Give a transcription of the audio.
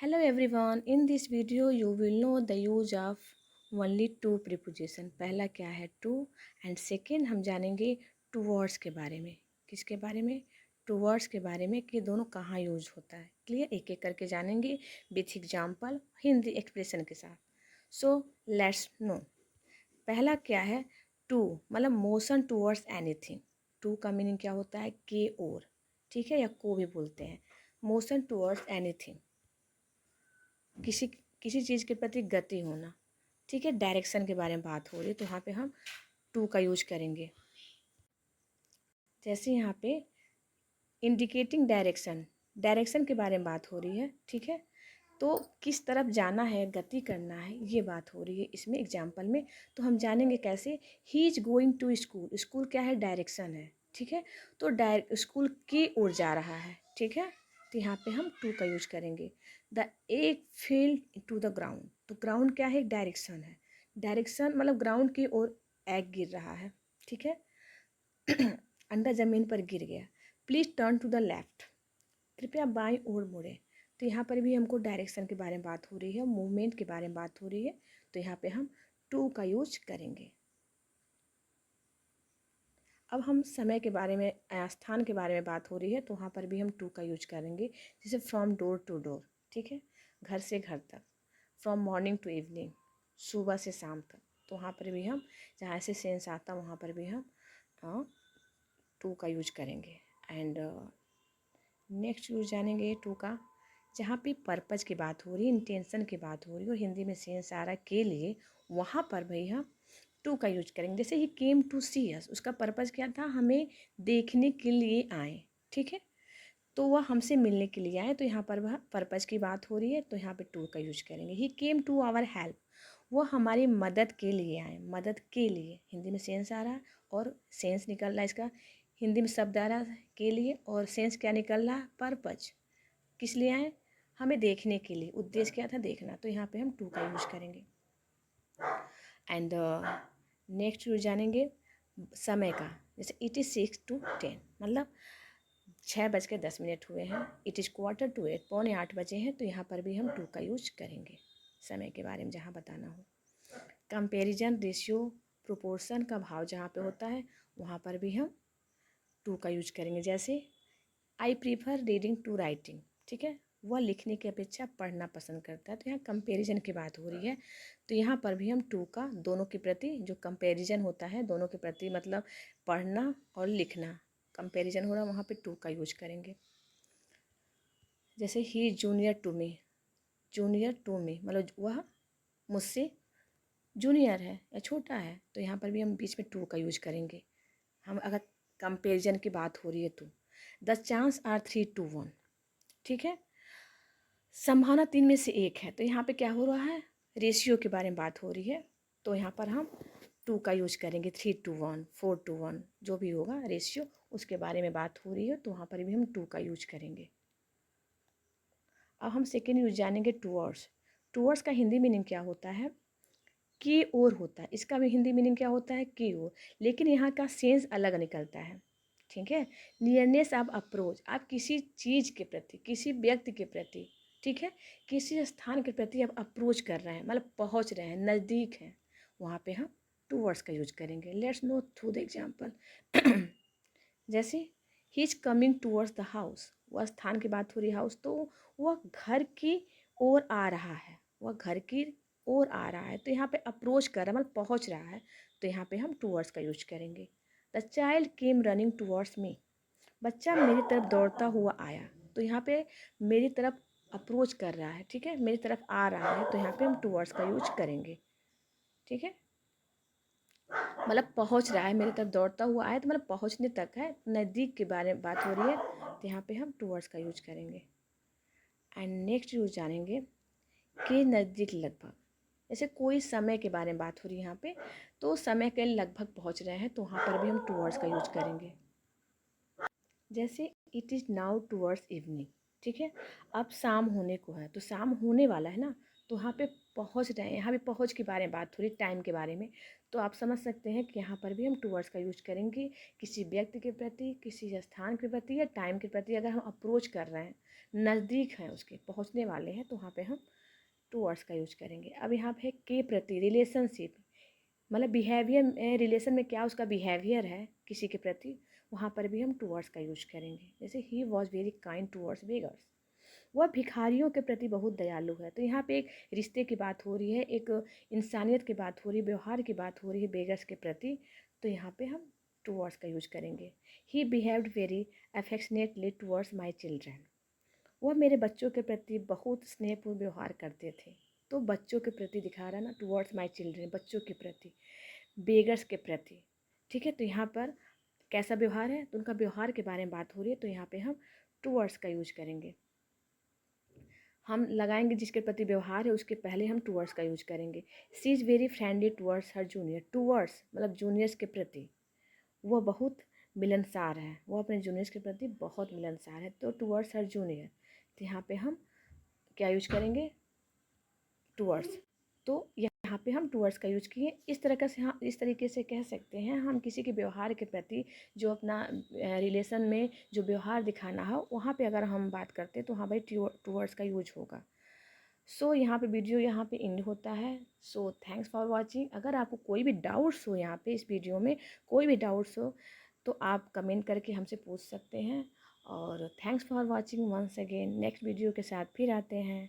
Hello everyone, in this video you will know the use of only two preposition. पहला क्या है to and second हम जानेंगे towards के बारे में. किसके बारे में? towards के बारे में कि दोनों कहाँ यूज होता है. क्लियर? एक एक करके जानेंगे विथ एग्जाम्पल हिंदी एक्सप्रेशन के साथ. So let's no. पहला क्या है? टू मतलब मोशन टूवर्ड्स एनीथिंग. टू का मीनिंग क्या होता है? के ओर. ठीक है, या को भी बोलते हैं. मोशन टूवर्ड्स एनीथिंग, किसी किसी चीज़ के प्रति गति होना. ठीक है, डायरेक्शन के बारे में बात हो रही है तो यहाँ पे हम टू का यूज करेंगे. जैसे यहाँ पे इंडिकेटिंग डायरेक्शन, डायरेक्शन के बारे में बात हो रही है. ठीक है, तो किस तरफ जाना है, गति करना है, ये बात हो रही है इसमें एग्जाम्पल में. तो हम जानेंगे कैसे. He is going to school. School क्या है? डायरेक्शन है. ठीक है, तो स्कूल की ओर जा रहा है. ठीक है, तो यहाँ पे हम टू का यूज करेंगे. The egg fell to the ground. तो ग्राउंड क्या है? डायरेक्शन है. डायरेक्शन मतलब ग्राउंड की ओर एग गिर रहा है. ठीक है, अंडा ज़मीन पर गिर गया. Please turn to the left. कृपया बाईं ओर मुड़े. तो यहाँ पर भी हमको डायरेक्शन के बारे में बात हो रही है, मूवमेंट के बारे में बात हो रही है. तो यहाँ पे हम टू का यूज करेंगे. अब हम समय के बारे में, स्थान के बारे में बात हो रही है तो वहाँ पर भी हम टू का यूज करेंगे. जैसे फ्रॉम डोर टू डोर. ठीक है, घर से घर तक. फ्रॉम मॉर्निंग टू इवनिंग, सुबह से शाम तक. तो वहाँ पर भी हम जहाँ से सेंस आता वहाँ पर भी हम टू का यूज करेंगे. एंड नेक्स्ट यूज जानेंगे टू का. जहाँ पे पर्पज़ की बात हो रही है, इंटेंशन की बात हो रही है और हिंदी में सेंस आ रहा है के लिए, वहाँ पर भी हम टू का यूज करेंगे. जैसे ही केम टू सी अस, उसका पर्पज़ क्या था? हमें देखने के लिए आए. ठीक है, तो वह हमसे मिलने के लिए आए. तो यहाँ पर वह पर्पज़ की बात हो रही है तो यहाँ पे टू का यूज करेंगे. ही केम टू आवर हेल्प. वो हमारी मदद के लिए आए. मदद के लिए हिंदी में सेंस आ रहा है और सेंस निकल रहा है इसका. हिंदी में शब्द आ रहा है के लिए और सेंस क्या निकल रहा है? पर्पज़. किस लिए आए? हमें देखने के लिए. उद्देश्य क्या था? देखना. तो यहाँ पे हम टू का यूज करेंगे. एंड नेक्स्ट यूज जानेंगे समय का. जैसे इट इज़ 6 to 10, मतलब 6:10 हुए हैं. इट इज़ 7:45, 7:45 बजे हैं. तो यहाँ पर भी हम टू का यूज करेंगे समय के बारे में जहाँ बताना हो. कंपेरिजन, रेशियो, प्रोपोर्शन का भाव जहाँ पे होता है वहाँ पर भी हम टू का यूज करेंगे. जैसे I prefer reading to writing. ठीक है, वह लिखने की अपेक्षा पढ़ना पसंद करता है. तो यहाँ कंपैरिजन की बात हो रही है तो यहाँ पर भी हम टू का दोनों के प्रति, जो कंपैरिजन होता है दोनों के प्रति, मतलब पढ़ना और लिखना, कंपैरिजन हो रहा है, वहाँ पे टू का यूज करेंगे. जैसे ही junior to me. Junior to me मतलब वह मुझसे जूनियर है या छोटा है. तो यहाँ पर भी हम बीच में टू का यूज करेंगे. हम अगर कंपैरिजन की बात हो रही है तो द चांस आर 3 to 1. ठीक है, संभावना 3 में से 1 है. तो यहाँ पे क्या हो रहा है? रेशियो के बारे में बात हो रही है. तो यहाँ पर हम टू का यूज करेंगे. 3 to 1, 4 to 1, जो भी होगा रेशियो उसके बारे में बात हो रही है तो वहाँ पर भी हम टू का यूज करेंगे. अब हम सेकेंड यूज जानेंगे टूवर्ड्स. टूवर्ड्स का हिंदी मीनिंग क्या होता है? की ओर होता है. इसका भी हिंदी मीनिंग क्या होता है? की ओर. लेकिन यहाँ का सेंस अलग निकलता है. ठीक है, नियरनेस ऑफ अप्रोच. आप किसी चीज़ के प्रति, किसी व्यक्ति के प्रति, ठीक है, किसी स्थान के प्रति आप अप्रोच कर रहे हैं, मतलब पहुँच रहे हैं, नज़दीक हैं, वहाँ पे हम टूवर्ड्स का यूज करेंगे. Let's know through the example. जैसे he is coming towards the house. वह स्थान की बात हो रही है, हाउस, तो वह घर की ओर आ रहा है. वह घर की ओर आ रहा है. तो यहाँ पे अप्रोच कर रहा है मतलब पहुँच रहा है. तो यहाँ पे हम टूवर्ड्स का यूज करेंगे. The child came running towards me. बच्चा मेरी तरफ दौड़ता हुआ आया. तो यहाँ पे मेरी तरफ अप्रोच कर रहा है. ठीक है, मेरी तरफ आ रहा है. तो यहाँ पे हम टूवर्ड्स का यूज करेंगे. ठीक है, मतलब पहुँच रहा है, मेरी तरफ दौड़ता हुआ आया तो मतलब पहुँचने तक है, नज़दीक के बारे में बात हो रही है. तो यहाँ पे हम टूवर्ड्स का यूज करेंगे. एंड नेक्स्ट यूज जानेंगे के नज़दीक लगभग. जैसे कोई समय के बारे में बात हो रही है यहाँ पे, तो समय के लगभग पहुँच रहे हैं तो वहाँ पर भी हम टूवर्ड्स का यूज करेंगे. जैसे it is now towards evening. ठीक है, अब शाम होने को है, तो शाम होने वाला है ना, तो वहाँ पे पहुँच रहे हैं. यहाँ पे पहुँच के बारे में बात हो रही है, टाइम के बारे में. तो आप समझ सकते हैं कि यहाँ पर भी हम टूवर्ड्स का यूज करेंगे. किसी व्यक्ति के प्रति, किसी स्थान के प्रति या टाइम के प्रति अगर हम अप्रोच कर रहे हैं, नज़दीक हैं, उसके पहुंचने वाले हैं, तो वहाँ पे हम टूवर्ड्स का यूज करेंगे। अब यहाँ पे के प्रति, रिलेशनशिप, मतलब बिहेवियर, रिलेशन में क्या उसका बिहेवियर है किसी के प्रति, वहाँ पर भी हम टूवर्ड्स का यूज करेंगे। जैसे he was very kind towards beggars, वह भिखारियों के प्रति बहुत दयालु है। तो यहाँ पे एक रिश्ते की बात हो रही है, एक इंसानियत की बात हो रही है, व्यवहार की बात हो रही है बेगर्स के प्रति, तो यहाँ पे हम टूवर्ड्स का यूज करेंगे। He behaved very affectionately towards my children, वह मेरे बच्चों के प्रति बहुत स्नेहपूर्ण व्यवहार करते थे। तो बच्चों के प्रति दिखा रहा है ना, टूवर्ड्स माई चिल्ड्रन, बच्चों के प्रति, बेगर्स के प्रति। ठीक है, तो यहाँ पर कैसा व्यवहार है, तो उनका व्यवहार के बारे में बात हो रही है, तो यहाँ पे हम टूवर्ड्स का यूज करेंगे। हम लगाएंगे जिसके प्रति व्यवहार है उसके पहले हम टूवर्ड्स का यूज करेंगे। She is very friendly towards her junior, towards मतलब जूनियर्स के प्रति वह बहुत मिलनसार है, वो अपने जूनियर्स के प्रति बहुत मिलनसार है। तो टूवर्ड्स हर जूनियर, तो यहाँ पे हम क्या यूज करेंगे, टूवर्ड्स। तो यहाँ पे हम टूवर्ड्स का यूज किए। इस तरह का से हम इस तरीके से कह सकते हैं, हम किसी के व्यवहार के प्रति जो अपना रिलेशन में जो व्यवहार दिखाना है वहाँ पे अगर हम बात करते हैं तो हाँ भाई टूवर्ड्स का यूज होगा। सो यहाँ पे वीडियो यहाँ पे एंड होता है। So thanks for watching. अगर आपको कोई भी डाउट्स हो यहाँ पे इस वीडियो में कोई भी डाउट्स हो तो आप कमेंट करके हमसे पूछ सकते हैं। और thanks for watching once again. Next video के साथ फिर आते हैं।